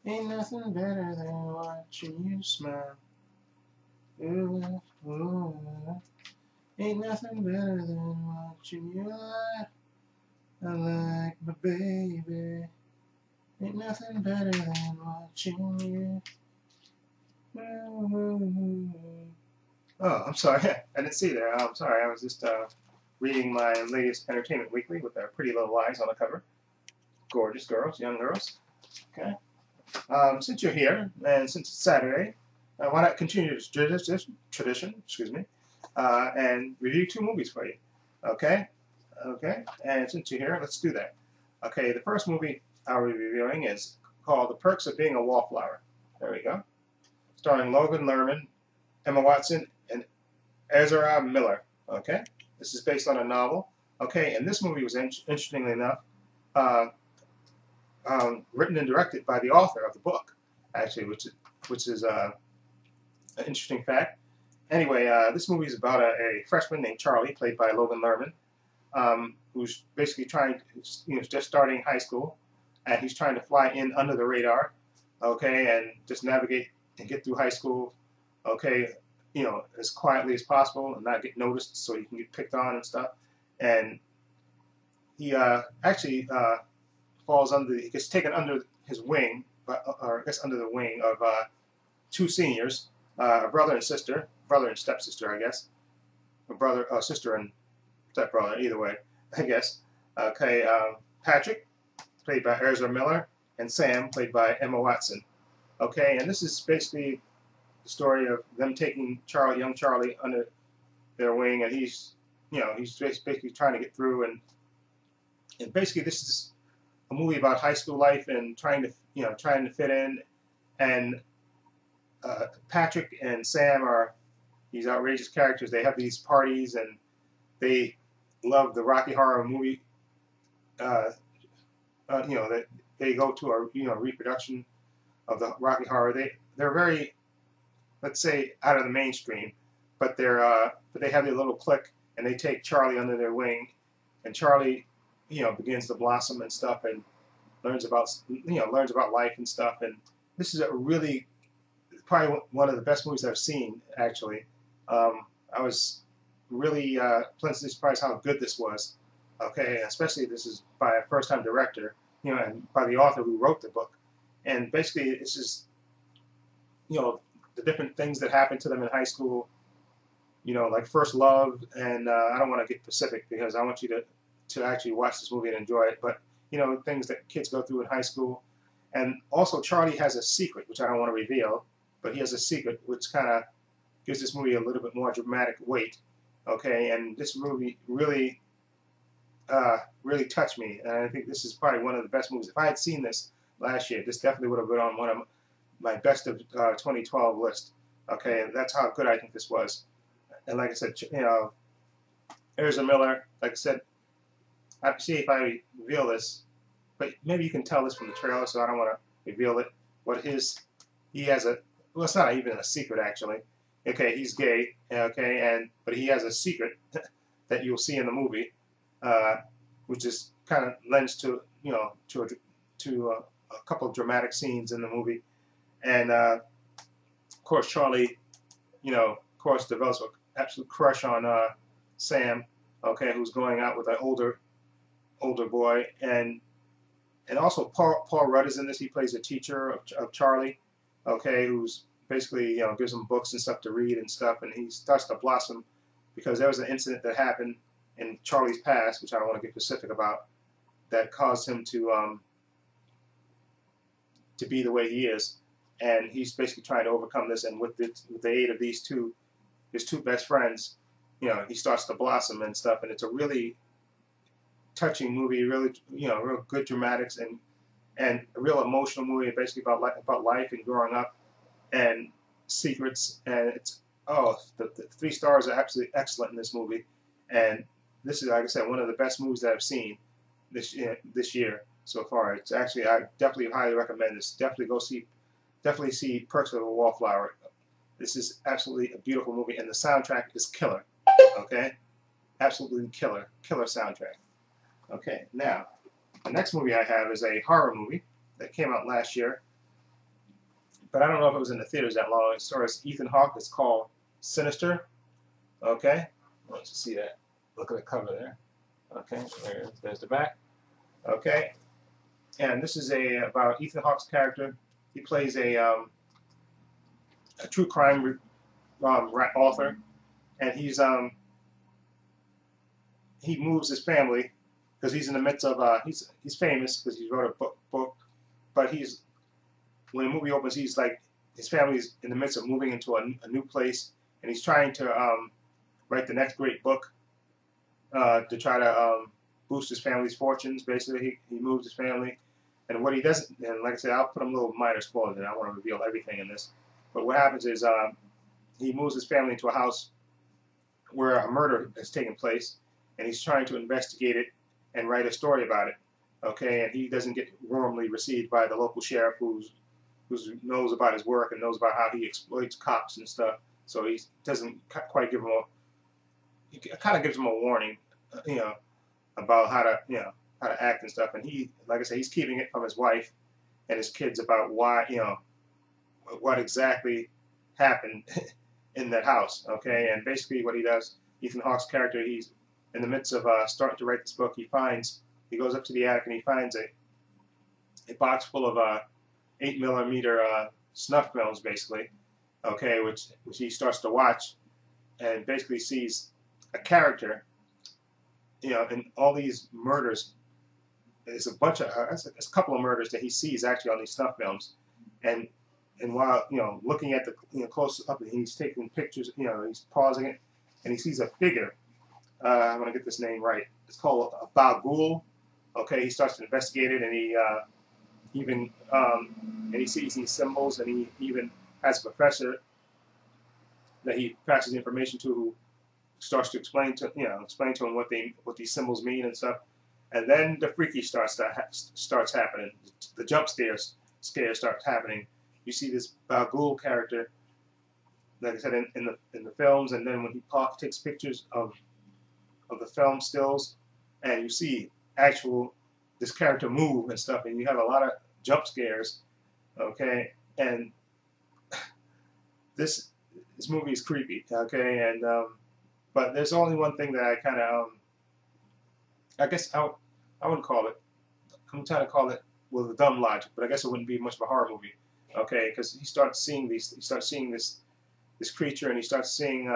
Ain't nothing better than watching you smile. Ooh, ooh. Ain't nothing better than watching you laugh. I like my baby. Ain't nothing better than watching you. Ooh. Oh, I'm sorry. I didn't see there. I'm sorry. I was just reading my latest Entertainment Weekly with our pretty little lies on the cover. Gorgeous girls, young girls. Okay. Since you're here, and since it's Saturday, why not continue this tradition, excuse me, and review 2 movies for you. Okay? Okay? And since you're here, let's do that. Okay, the first movie I'll be reviewing is called The Perks of Being a Wallflower. There we go. Starring Logan Lerman, Emma Watson, and Ezra Miller. Okay? This is based on a novel. Okay, and this movie was, interestingly enough, written and directed by the author of the book, actually, which is an interesting fact. Anyway, this movie is about a freshman named Charlie, played by Logan Lerman, who's basically just starting high school, and he's trying to fly in under the radar, okay, and just navigate and get through high school, okay, as quietly as possible and not get noticed, so he can get picked on and stuff. And he actually he gets taken under his wing, or I guess under the wing of 2 seniors, a brother and stepsister, I guess, sister and stepbrother, either way, I guess. Okay, Patrick, played by Ezra Miller, and Sam, played by Emma Watson. Okay, and this is basically the story of them taking young Charlie under their wing, and he's basically trying to get through, and basically this is a movie about high school life and trying to fit in. And Patrick and Sam are these outrageous characters. They have these parties, and they love the Rocky Horror movie. That they go to a reproduction of the Rocky Horror. They're very, let's say, out of the mainstream, but they have their little clique, and they take Charlie under their wing, and Charlie begins to blossom and stuff, and learns about life and stuff. And this is probably one of the best movies I've seen, actually. I was really pleasantly surprised how good this was. Okay, especially this is by a first-time director, and by the author who wrote the book. And basically, this is the different things that happen to them in high school. Like first love, and I don't want to get specific because I want you to actually watch this movie and enjoy it. But things that kids go through in high school. And also Charlie has a secret, which I don't want to reveal, but he has a secret which kind of gives this movie a little bit more dramatic weight. Okay, and this movie really touched me, and I think this is probably one of the best movies. If I had seen this last year, this definitely would have been on one of my best of 2012 list. Okay, and that's how good I think this was. And like I said, Ezra Miller, like I said, I have to see if I reveal this, but maybe you can tell this from the trailer, so I don't want to reveal it. He has well, it's not even a secret, actually. Okay, he's gay, okay, but he has a secret that you'll see in the movie, which is kind of lends to a couple of dramatic scenes in the movie. And of course Charlie, of course, develops an absolute crush on Sam, okay, who's going out with an older boy. And also Paul Rudd is in this. He plays a teacher of Charlie, okay, who's basically gives him books and stuff to read and stuff, and he starts to blossom because there was an incident that happened in Charlie's past, which I don't want to get specific about, that caused him to be the way he is. And he's basically trying to overcome this, and with the aid of his two best friends, he starts to blossom and stuff. And it's a really touching movie, really, real good dramatics, and a real emotional movie, basically about life and growing up and secrets. And it's the 3 stars are absolutely excellent in this movie. And this is, like I said, one of the best movies that I've seen this year so far. It's actually, I definitely highly recommend this. Definitely see Perks of a Wallflower. This is absolutely a beautiful movie, and the soundtrack is killer. Okay, absolutely killer soundtrack. Okay, now the next movie I have is a horror movie that came out last year, but I don't know if it was in the theaters that long. It stars Ethan Hawke. It's called Sinister. Okay, let's see that. Look at the cover there. Okay, there's the back. Okay, and this is about Ethan Hawke's character. He plays a true crime author, and he moves his family because he's in the midst of he's famous because he wrote a book, but when the movie opens, he's like his family's in the midst of moving into a new place, and he's trying to write the next great book to try to boost his family's fortunes. Basically, he moves his family, and what he doesn't, and like I said, I'll put a little minor spoilers in. I don't want to reveal everything in this, but what happens is he moves his family into a house where a murder has taken place, and he's trying to investigate it and write a story about it. Okay, and he doesn't get warmly received by the local sheriff, who knows about his work and knows about how he exploits cops and stuff. So he doesn't quite give him he kind of gives him a warning, about how to act and stuff. And he, like I said, he's keeping it from his wife and his kids about why, what exactly happened in that house. Okay, and basically what he does, Ethan Hawke's character, he's in the midst of starting to write this book. He goes up to the attic and he finds a box full of 8mm snuff films, basically. Okay, which he starts to watch, and basically sees a character, in all these murders. There's a couple of murders that he sees actually on these snuff films, and while looking at the close up, and he's taking pictures, he's pausing it, and he sees a figure. I'm gonna get this name right. It's called a Bagul. Okay, he starts to investigate it, and he sees these symbols, and he even has a professor that he passes the information to, who starts to explain to him what these symbols mean and stuff. And then the freaky starts happening. The jump scares start happening. You see this Bagul character, like I said, in the films, and then when he takes pictures of the film stills, and you see this character move and stuff, and you have a lot of jump scares. Okay, and this movie is creepy. Okay, and but there's only one thing that I kind of I guess I wouldn't call it. I'm trying to call it the dumb logic, but I guess it wouldn't be much of a horror movie. Okay, because he starts seeing this creature, and he starts seeing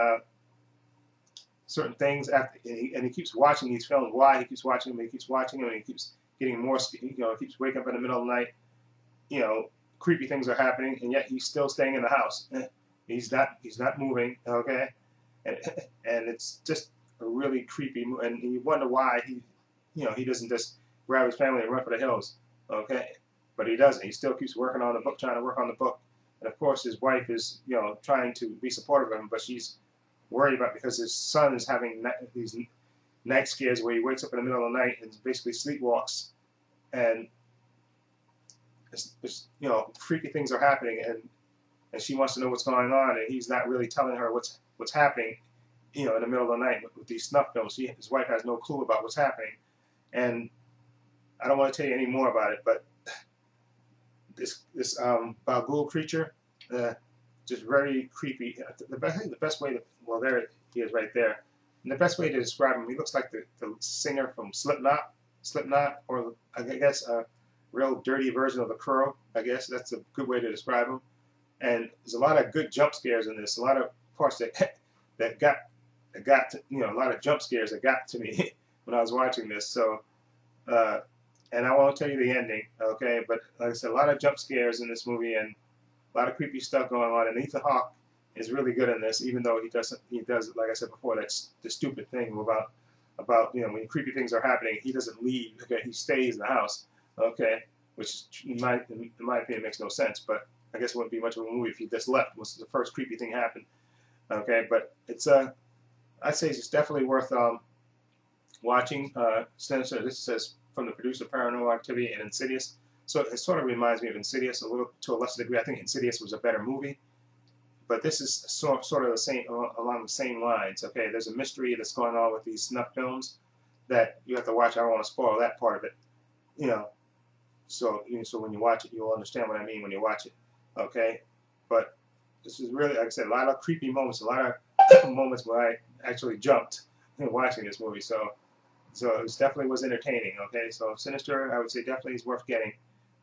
certain things and he keeps watching these films. Why he keeps watching them? He keeps watching them, and he keeps getting more. He keeps waking up in the middle of the night. Creepy things are happening, and yet he's still staying in the house. He's not moving. Okay, and it's just a really creepy. And you wonder why he doesn't just grab his family and run for the hills. Okay, but he doesn't. He still keeps working on the book, trying to work on the book. And of course, his wife is trying to be supportive of him, but she's worried about, because his son is having these night scares where he wakes up in the middle of the night and basically sleepwalks, and freaky things are happening, and she wants to know what's going on, and he's not really telling her what's happening, in the middle of the night with these snuff films. His wife has no clue about what's happening, and I don't want to tell you any more about it, but this Bagul creature, just very creepy. I think the best way to, well, there he is right there. And the best way to describe him, he looks like the singer from Slipknot, or I guess a real dirty version of the Crow. I guess that's a good way to describe him. And there's a lot of good jump scares in this. A lot of parts that got to, a lot of jump scares that got to me when I was watching this. So, and I won't tell you the ending, okay? But like I said, a lot of jump scares in this movie, and a lot of creepy stuff going on. And Ethan Hawke is really good in this, even though he does, like I said before, that's the stupid thing about when creepy things are happening, he doesn't leave. Okay, he stays in the house. Okay, which in my opinion makes no sense. But I guess it wouldn't be much of a movie if he just left once the first creepy thing happened. Okay, but it's I'd say it's definitely worth watching. Sinister. This says from the producer Paranormal Activity and Insidious. So it sort of reminds me of Insidious a little, to a lesser degree. I think Insidious was a better movie, but this is sort of the same, along the same lines. Okay, there's a mystery that's going on with these snuff films that you have to watch. I don't want to spoil that part of it, So when you watch it, you'll understand what I mean when you watch it. Okay, but this is really, like I said, a lot of creepy moments, a lot of moments where I actually jumped in watching this movie. So it definitely was entertaining. Okay, so Sinister, I would say definitely is worth getting.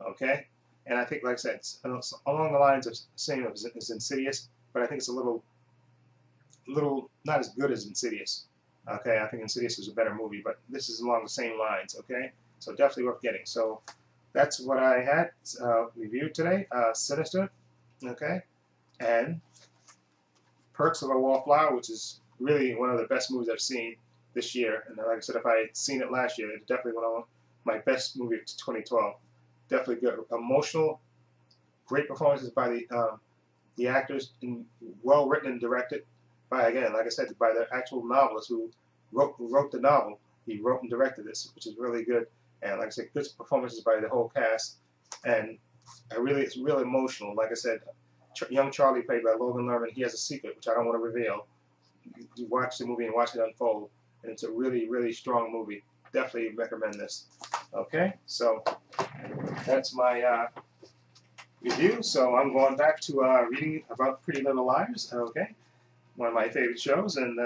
Okay, and I think, like I said, it's along the lines of same as Insidious, but I think it's a little not as good as Insidious. Okay, I think Insidious is a better movie, but this is along the same lines. Okay, so definitely worth getting. So that's what I had reviewed today. Sinister. Okay, and Perks of a Wallflower, which is really one of the best movies I've seen this year. And like I said, if I had seen it last year, it's definitely one of my best movies of 2012. Definitely good, emotional, great performances by the actors, and well written and directed by, again, like I said, by the actual novelist who wrote the novel. He wrote and directed this, which is really good. And like I said, good performances by the whole cast. And it's really emotional. Like I said, young Charlie, played by Logan Lerman, he has a secret, which I don't want to reveal. You watch the movie and watch it unfold. And it's a really, really strong movie. Definitely recommend this. Okay, so that's my review. So I'm going back to reading about Pretty Little Liars. Okay, one of my favorite shows. And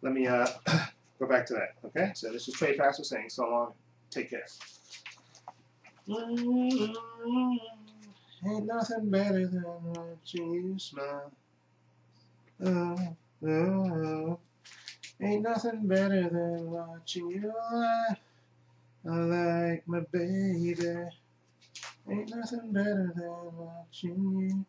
let me go back to that. Okay, so this is Trepacer saying so long. Take care. Ain't nothing better than watching you smile. Oh, oh. Ain't nothing better than watching you laugh. I like my baby. Ain't nothing better than watching you